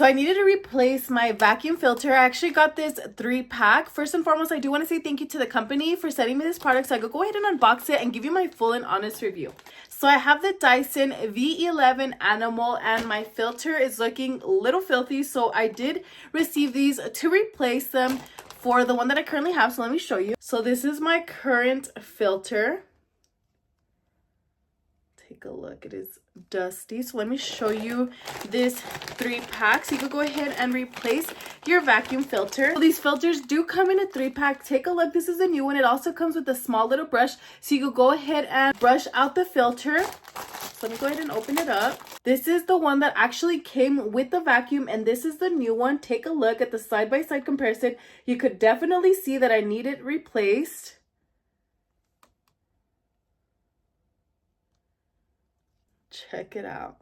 So I needed to replace my vacuum filter. I actually got this 3-pack. First and foremost, I do want to say thank you to the company for sending me this product, so I could go ahead and unbox it and give you my full and honest review. So I have the Dyson V11 Animal, and my filter is looking a little filthy, so I did receive these to replace them for the one that I currently have. So let me show you. So this is my current filter. Take a look, it is dusty. So let me show you this 3-pack so you can go ahead and replace your vacuum filter. So these filters do come in a 3-pack. Take a look, this is a new one. It also comes with a small little brush so you can go ahead and brush out the filter. So let me go ahead and open it up. This is the one that actually came with the vacuum, and this is the new one. Take a look at the side-by-side comparison. You could definitely see that I need it replaced. Check it out.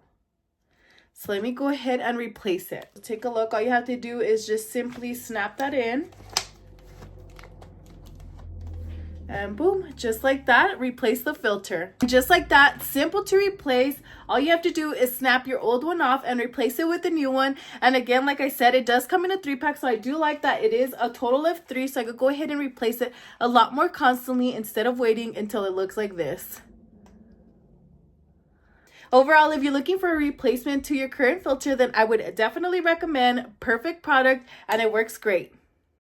So let me go ahead and replace it. Take a look. All you have to do is just simply snap that in. And boom, just like that, replace the filter. Just like that, simple to replace. All you have to do is snap your old one off and replace it with the new one. And again, like I said, it does come in a 3-pack, so I do like that it is a total of 3, so I could go ahead and replace it a lot more constantly instead of waiting until it looks like this. Overall, if you're looking for a replacement to your current filter, then I would definitely recommend. Perfect product, and it works great.